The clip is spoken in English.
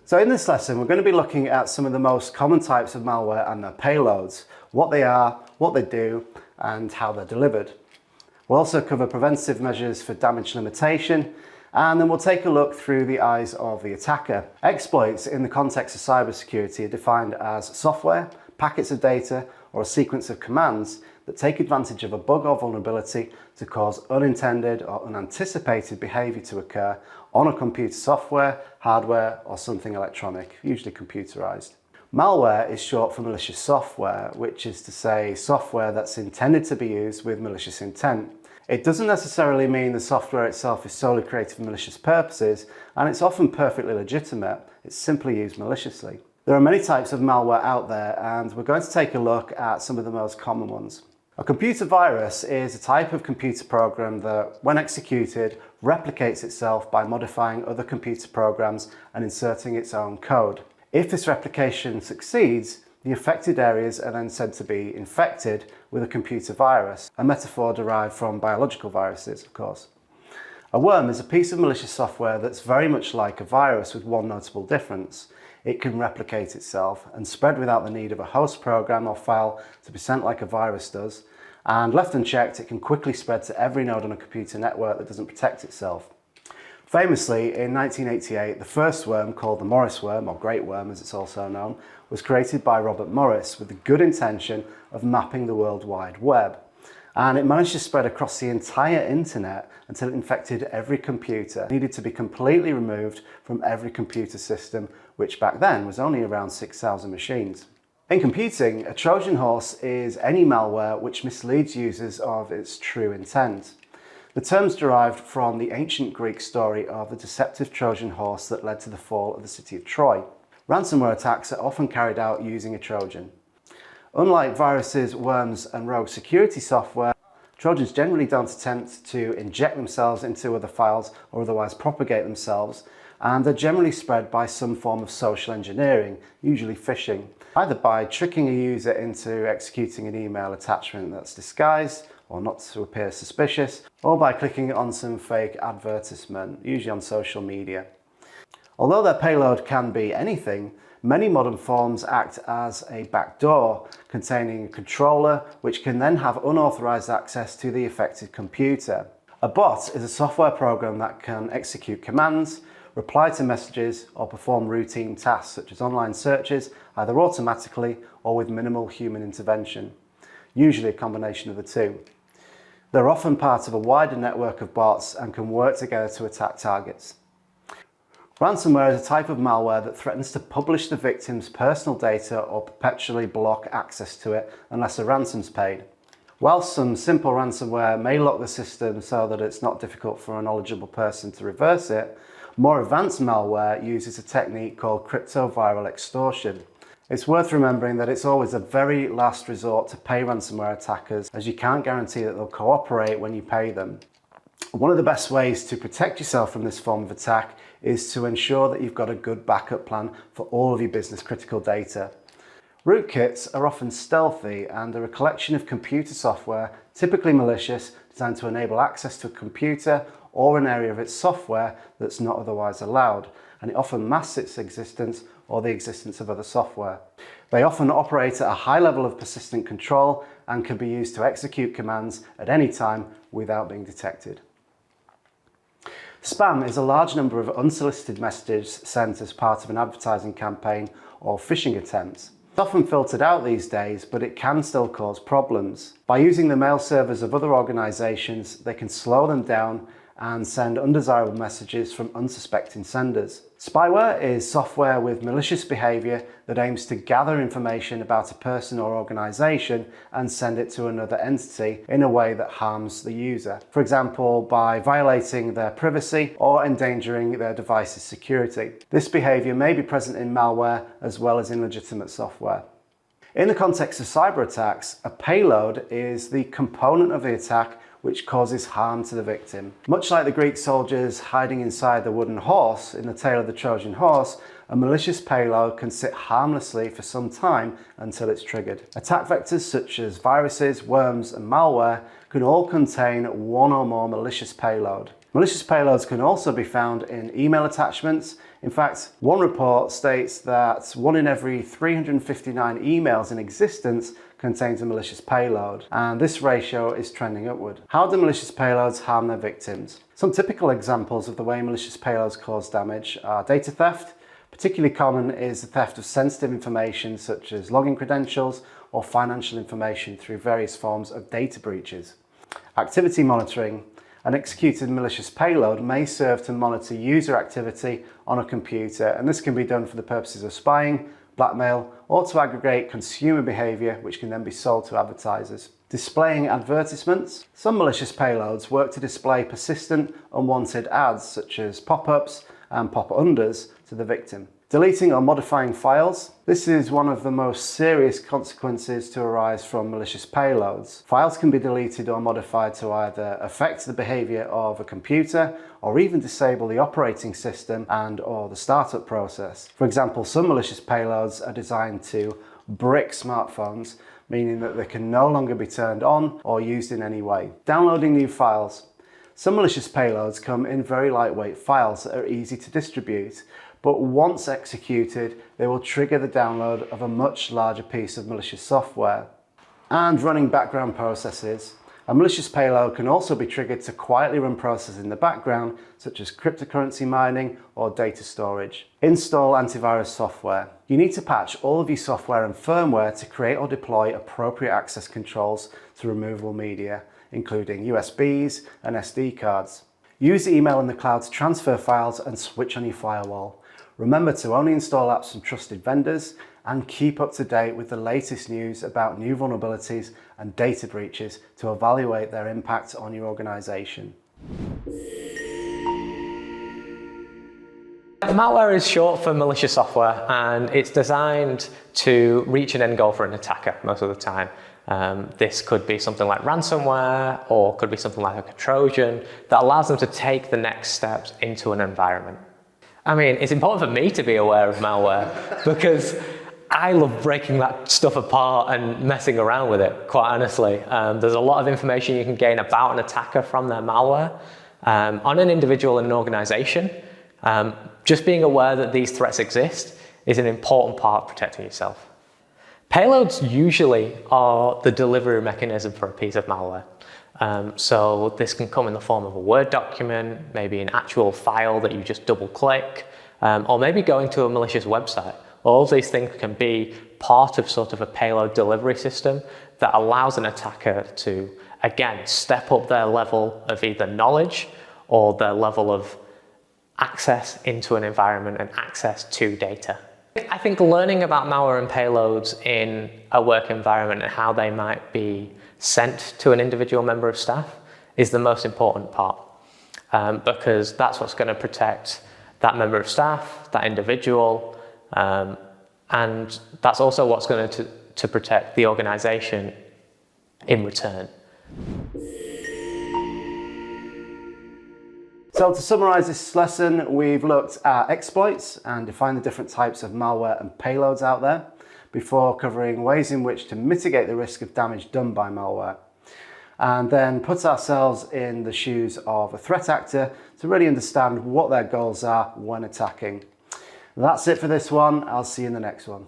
So in this lesson, we're going to be looking at some of the most common types of malware and their payloads, what they are, what they do, and how they're delivered. We'll also cover preventative measures for damage limitation, and then we'll take a look through the eyes of the attacker. Exploits in the context of cybersecurity are defined as software, packets of data, or a sequence of commands that take advantage of a bug or vulnerability to cause unintended or unanticipated behavior to occur on a computer software, hardware, or something electronic, usually computerized. Malware is short for malicious software, which is to say software that's intended to be used with malicious intent. It doesn't necessarily mean the software itself is solely created for malicious purposes, and it's often perfectly legitimate. It's simply used maliciously. There are many types of malware out there, and we're going to take a look at some of the most common ones. A computer virus is a type of computer program that, when executed, replicates itself by modifying other computer programs and inserting its own code. If this replication succeeds, the affected areas are then said to be infected with a computer virus, a metaphor derived from biological viruses, of course. A worm is a piece of malicious software that's very much like a virus with one notable difference. It can replicate itself and spread without the need of a host program or file to be sent like a virus does, and left unchecked, it can quickly spread to every node on a computer network that doesn't protect itself. Famously, in 1988, the first worm, called the Morris worm, or Great Worm as it's also known, was created by Robert Morris with the good intention of mapping the World Wide Web. And it managed to spread across the entire internet until it infected every computer. It needed to be completely removed from every computer system, which back then was only around 6,000 machines. In computing, a Trojan horse is any malware which misleads users of its true intent. The term's derived from the ancient Greek story of the deceptive Trojan horse that led to the fall of the city of Troy. Ransomware attacks are often carried out using a Trojan. Unlike viruses, worms, and rogue security software, Trojans generally don't attempt to inject themselves into other files or otherwise propagate themselves, and they're generally spread by some form of social engineering, usually phishing, either by tricking a user into executing an email attachment that's disguised or not to appear suspicious, or by clicking on some fake advertisement, usually on social media. Although their payload can be anything, many modern forms act as a backdoor containing a controller which can then have unauthorized access to the affected computer. A bot is a software program that can execute commands, reply to messages, or perform routine tasks such as online searches, either automatically or with minimal human intervention, usually a combination of the two. They're often part of a wider network of bots and can work together to attack targets. Ransomware is a type of malware that threatens to publish the victim's personal data or perpetually block access to it unless a ransom's paid. Whilst some simple ransomware may lock the system so that it's not difficult for a knowledgeable person to reverse it, more advanced malware uses a technique called cryptoviral extortion. It's worth remembering that it's always a very last resort to pay ransomware attackers, as you can't guarantee that they'll cooperate when you pay them. One of the best ways to protect yourself from this form of attack is to ensure that you've got a good backup plan for all of your business critical data. Rootkits are often stealthy and are a collection of computer software, typically malicious, designed to enable access to a computer or an area of its software that's not otherwise allowed, and it often masks its existence or the existence of other software. They often operate at a high level of persistent control and can be used to execute commands at any time without being detected. Spam is a large number of unsolicited messages sent as part of an advertising campaign or phishing attempts. It's often filtered out these days, but it can still cause problems. By using the mail servers of other organisations, they can slow them down and send undesirable messages from unsuspecting senders. Spyware is software with malicious behaviour that aims to gather information about a person or organisation and send it to another entity in a way that harms the user. For example, by violating their privacy or endangering their device's security. This behaviour may be present in malware as well as in legitimate software. In the context of cyber attacks, a payload is the component of the attack which causes harm to the victim. Much like the Greek soldiers hiding inside the wooden horse in the tale of the Trojan horse, a malicious payload can sit harmlessly for some time until it's triggered. Attack vectors such as viruses, worms, and malware can all contain one or more malicious payload. Malicious payloads can also be found in email attachments. In fact, one report states that 1 in every 359 emails in existence contains a malicious payload, and this ratio is trending upward. How do malicious payloads harm their victims? Some typical examples of the way malicious payloads cause damage are data theft. Particularly common is the theft of sensitive information such as login credentials or financial information through various forms of data breaches. Activity monitoring. An executed malicious payload may serve to monitor user activity on a computer, and this can be done for the purposes of spying, blackmail, or to aggregate consumer behaviour, which can then be sold to advertisers. Displaying advertisements. Some malicious payloads work to display persistent, unwanted ads such as pop-ups and pop-unders to the victim. Deleting or modifying files. This is one of the most serious consequences to arise from malicious payloads. Files can be deleted or modified to either affect the behaviour of a computer or even disable the operating system and or the startup process. For example, some malicious payloads are designed to brick smartphones, meaning that they can no longer be turned on or used in any way. Downloading new files. Some malicious payloads come in very lightweight files that are easy to distribute, but once executed, they will trigger the download of a much larger piece of malicious software. And running background processes. A malicious payload can also be triggered to quietly run processes in the background, such as cryptocurrency mining or data storage. Install antivirus software. You need to patch all of your software and firmware to create or deploy appropriate access controls to removable media, including USBs and SD cards. Use email in the cloud to transfer files and switch on your firewall. Remember to only install apps from trusted vendors and keep up to date with the latest news about new vulnerabilities and data breaches to evaluate their impact on your organization. Malware is short for malicious software, and it's designed to reach an end goal for an attacker most of the time. This could be something like ransomware, or could be something like a Trojan that allows them to take the next steps into an environment. I mean, it's important for me to be aware of malware because I love breaking that stuff apart and messing around with it, quite honestly. There's a lot of information you can gain about an attacker from their malware. On an individual and an organization, just being aware that these threats exist is an important part of protecting yourself. Payloads usually are the delivery mechanism for a piece of malware. So this can come in the form of a Word document, maybe an actual file that you just double click, or maybe going to a malicious website. All of these things can be part of sort of a payload delivery system that allows an attacker to, again, step up their level of either knowledge or their level of access into an environment and access to data. I think learning about malware and payloads in a work environment and how they might be sent to an individual member of staff is the most important part, because that's what's going to protect that member of staff, that individual, and that's also what's going to protect the organization in return. So to summarize this lesson, we've looked at exploits and defined the different types of malware and payloads out there before covering ways in which to mitigate the risk of damage done by malware, and then put ourselves in the shoes of a threat actor to really understand what their goals are when attacking. That's it for this one. I'll see you in the next one.